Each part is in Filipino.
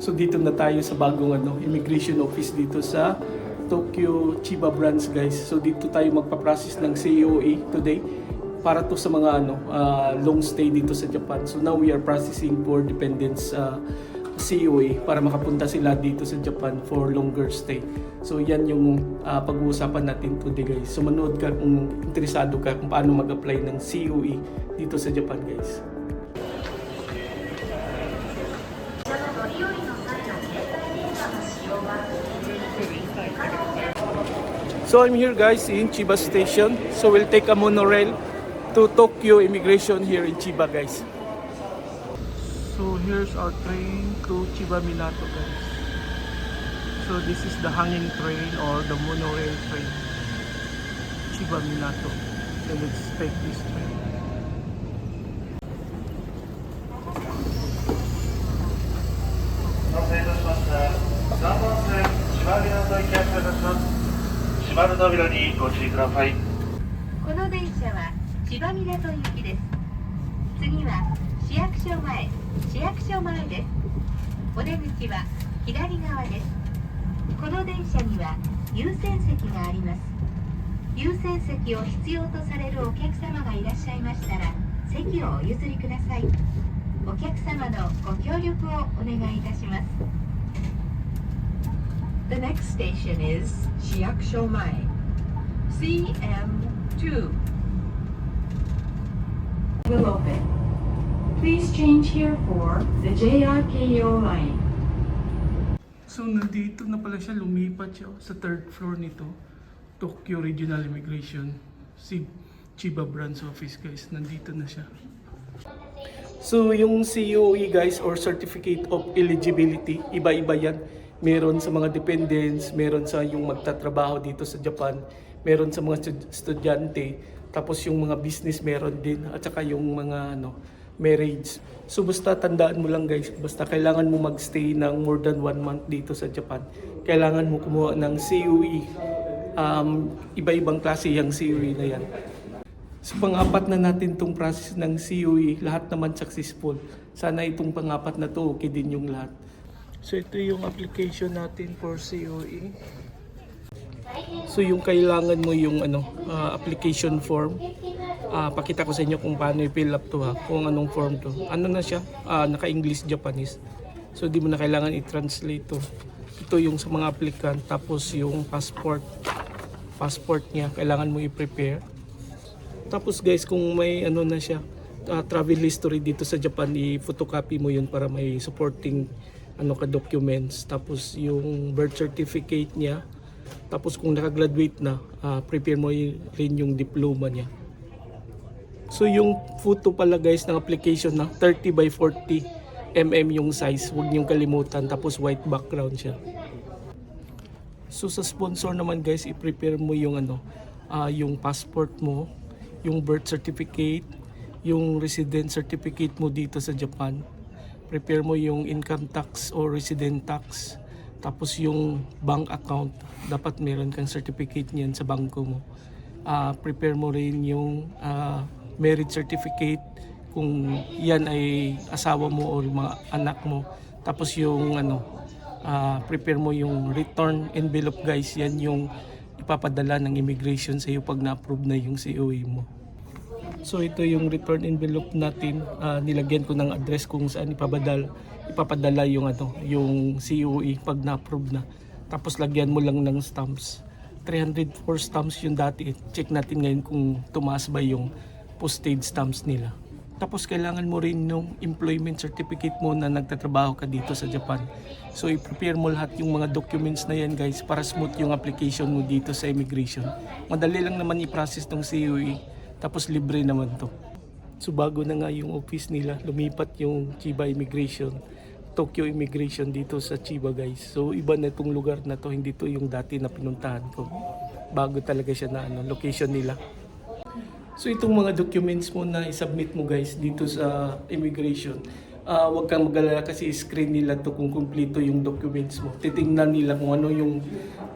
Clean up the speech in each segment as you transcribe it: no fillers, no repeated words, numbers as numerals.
So dito na tayo sa bagong immigration office dito sa Tokyo Chiba branch, guys. So dito tayo magpa-process ng COA today para to sa mga long stay dito sa Japan. So now we are processing for dependents COA para makapunta sila dito sa Japan for longer stay. So yan yung pag-uusapan natin today, guys. So manood ka kung interesado ka kung paano mag-apply ng COA dito sa Japan, guys. So I'm here, guys, in Chiba Station. So we'll take a monorail to Tokyo Immigration here in Chiba, guys. So here's our train to Chiba Minato, guys. So this is the hanging train or the monorail train, Chiba Minato. So let's take this train.この電車は千葉港行きです。次は市役所前です。お出口は左側です。この電車には優先席があります。優先席を必要とされるお客様がいらっしゃいましたら席をお譲りください。お客様のご協力をお願いいたします。The next station is Shiakusho-mae, CM2. Will open. Please change here for the JR-KO line. So nandito na pala siya, lumipat siya sa third floor nito, Tokyo Regional Immigration, Chiba Branch Office, guys. Nandito na siya. So yung COE, guys, or Certificate of Eligibility, iba-iba yan. Meron sa mga dependents, meron sa yung magtatrabaho dito sa Japan, meron sa mga estudyante, tapos yung mga business meron din, at saka yung mga marriage. So basta tandaan mo lang, guys, basta kailangan mo magstay ng more than 1 month dito sa Japan. Kailangan mo kumuha ng COE. Iba-ibang klase yung COE na yan. So pang-apat na natin itong process ng COE, lahat naman successful. Sana itong pang-apat na to, okay din yung lahat. So ito yung application natin for COE. So yung kailangan mo yung application form. Pakita ko sa inyo kung paano i-fill up to, kung anong form to. Ano na siya? Naka-English, Japanese. So di mo na kailangan i-translate to. Ito yung sa mga applicant. Tapos yung passport niya, kailangan mo i-prepare. Tapos, guys, kung may na siya, travel history dito sa Japan, i-photocopy mo yun para may supporting documents. Tapos yung birth certificate niya. Tapos kung nakagraduate na, prepare mo rin yung diploma niya. So yung photo pala, guys, ng application na 30 by 40 mm yung size. Huwag niyong kalimutan. Tapos white background siya. So sa sponsor naman, guys, i-prepare mo yung yung passport mo, yung birth certificate, yung resident certificate mo dito sa Japan. Prepare mo yung income tax or resident tax. Tapos yung bank account, dapat meron kang certificate niyan sa bangko mo. Prepare mo rin yung marriage certificate kung yan ay asawa mo o mga anak mo. Tapos yung prepare mo yung return envelope, guys. Yan yung ipapadala ng immigration sa iyo pag na-approve na yung COE mo. So ito yung return envelope natin. Nilagyan ko ng address kung saan ipapadala yung yung COE pag na-approve na. Tapos lagyan mo lang ng stamps. 304 stamps yung dati. Check natin ngayon kung tumaas ba yung postage stamps nila. Tapos kailangan mo rin yung employment certificate mo na nagtatrabaho ka dito sa Japan. So i-prepare mo lahat yung mga documents na yan, guys, para smooth yung application mo dito sa immigration. Madali lang naman i-process tong COE. Tapos libre naman to. So bago na nga yung office nila, lumipat yung Chiba Immigration, Tokyo Immigration dito sa Chiba, guys. So iba na itong lugar na to, hindi to yung dati na pinuntahan ko. Bago talaga siya na location nila. So itong mga documents mo na i-submit mo, guys, dito sa immigration. Huwag kang mag-alala kasi screen nila to kung kumpleto yung documents mo. Titingnan nila kung ano yung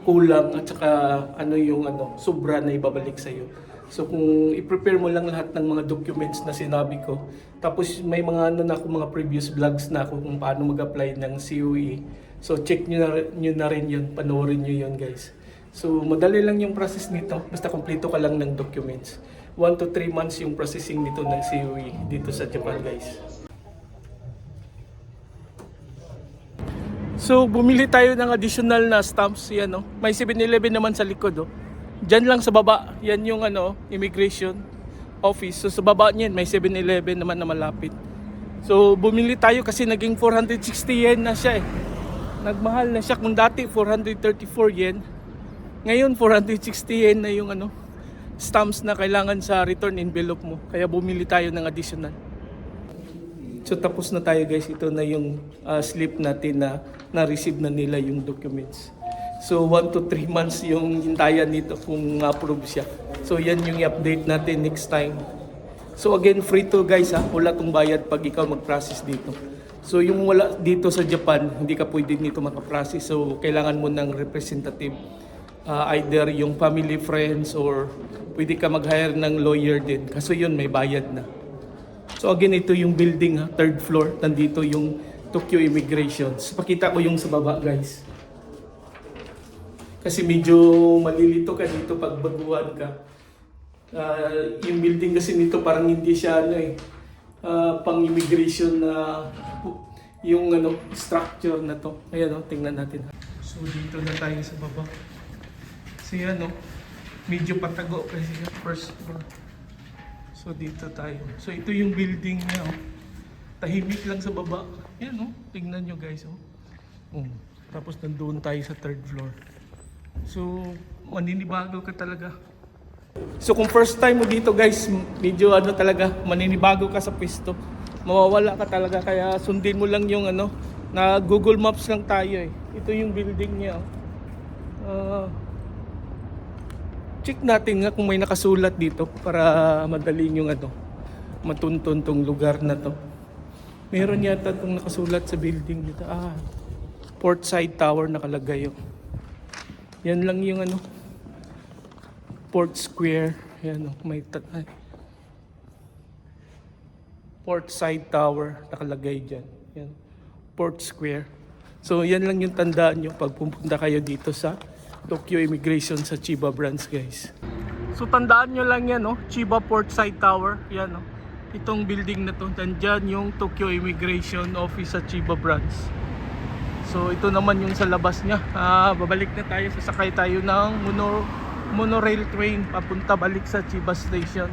kulang at saka ano yung sobra na ibabalik sa'yo. So kung i-prepare mo lang lahat ng mga documents na sinabi ko, tapos may mga ano na ako, mga previous vlogs na ako kung paano mag-apply ng COE. So check nyo na rin yun, panoorin nyo yun guys. So madali lang yung process nito, basta kompleto ka lang ng documents. 1 to 3 months yung processing nito ng COE dito sa Japan guys. So bumili tayo ng additional na stamps, yan no. May 7-Eleven naman sa likod oh. Diyan lang sa baba, yan yung ano, immigration office. So sa baba niyan may 7-Eleven naman na malapit. So bumili tayo kasi naging 460 yen na siya eh. Nagmahal na siya, kung dati 434 yen. Ngayon 460 yen na yung ano, stamps na kailangan sa return envelope mo. Kaya bumili tayo ng additional. So tapos na tayo guys, ito na yung slip natin na na-receive na nila yung documents. So 1 to 3 months yung hintayan nito kung approve siya. So yan yung i-update natin next time. So again, free to guys ha, wala tong bayad pag ikaw mag-process dito. So yung wala dito sa Japan, hindi ka pwede dito makaprocess. So kailangan mo ng representative. Either yung family, friends, or pwede ka mag-hire ng lawyer din. Kaso yun, may bayad na. So again, ito yung building ha, 3rd floor. Nandito yung Tokyo Immigration. So, pakita ko yung sa baba guys. Kasi medyo malilito ka dito pag baguhan ka. Yung building kasi nito parang hindi siya ano eh, pang immigration na yung ano, structure na to. Ayan o, tingnan natin. So dito na tayo sa baba. Kasi ano, medyo patago kasi yung first floor. So dito tayo. So ito yung building niya oh. Tahimik lang sa baba. Yan oh, tingnan nyo guys oh. Tapos nandoon tayo sa 3rd floor. So maninibago ka talaga. So kung first time mo dito guys, medyo ano talaga, maninibago ka sa pwesto. Mawawala ka talaga, kaya sundin mo lang yung ano, na Google Maps lang tayo eh. Ito yung building niya oh. Check natin nga kung may nakasulat dito para madali yung ano, matuntun tong lugar na to. Meron yata itong nakasulat sa building dito. Portside Tower nakalagay oh. Yan lang yung ano, Port Square. Yan oh, may Portside Tower nakalagay dyan. Yan, Port Square. So yan lang yung tandaan nyo pag pupunta kayo dito sa Tokyo Immigration sa Chiba branch guys. So tandaan nyo lang yan, no? Chiba Portside Tower. Yan, no? Itong building na to. Nandyan yung Tokyo Immigration Office sa Chiba branch. So ito naman yung sa labas niya. Babalik na tayo. Sasakay tayo ng monorail train papunta balik sa Chiba Station.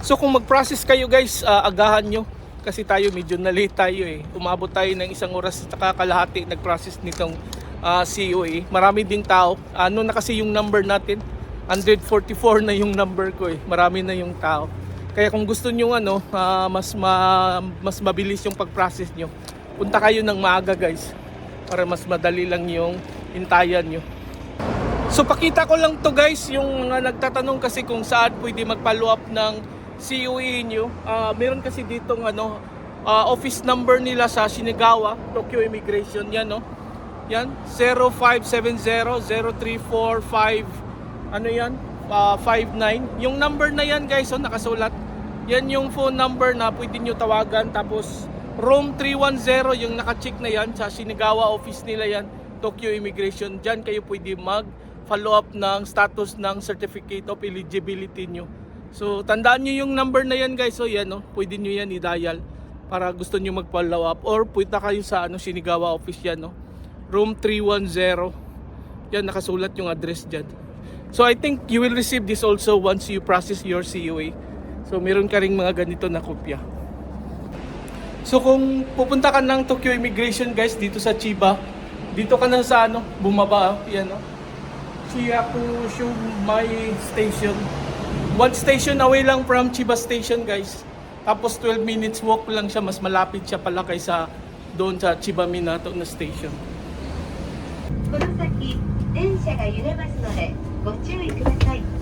So kung mag-process kayo guys, agahan nyo. Kasi tayo medyo na late tayo eh. Umabot tayo ng 1 oras at kalahati nag-process nitong COE. Marami ding tao. Ano na kasi yung number natin? 144 na yung number ko eh. Marami na yung tao. Kaya kung gusto nyo ano, mas mabilis yung pag-process nyo, punta kayo ng maaga guys. Para mas madali lang yung hintayan nyo. So pakita ko lang to guys, yung mga nagtatanong kasi kung saan pwede mag-follow up ng COE nyo. Meron kasi ditong ano, office number nila sa Shinagawa, Tokyo Immigration. Yan no. Yan, 0570-0345 ano yan? 59. Yung number na yan guys, oh, nakasulat. Yan yung phone number na pwede nyo tawagan. Tapos room 310, yung nakacheck na yan sa Shinagawa office nila yan, Tokyo Immigration. Diyan kayo pwede mag-follow up ng status ng certificate of eligibility nyo. So tandaan nyo yung number na yan guys. So yan, oh, pwede nyo yan i-dial para gusto nyo mag-follow up. Or punta kayo sa ano, Shinagawa office yan, no? Room 310. Yan, nakasulat yung address dyan. So I think you will receive this also once you process your COE. So meron ka ring mga ganito na kopya. So kung pupunta ka ng Tokyo Immigration guys dito sa Chiba, dito ka na sa ano, bumaba, yan no. Chiyakushumai Station. 1 station away lang from Chiba Station guys. Tapos 12 minutes walk lang siya, mas malapit siya pala kaysa doon sa Chiba Minato na station. この先電車が揺れますのでご注意ください。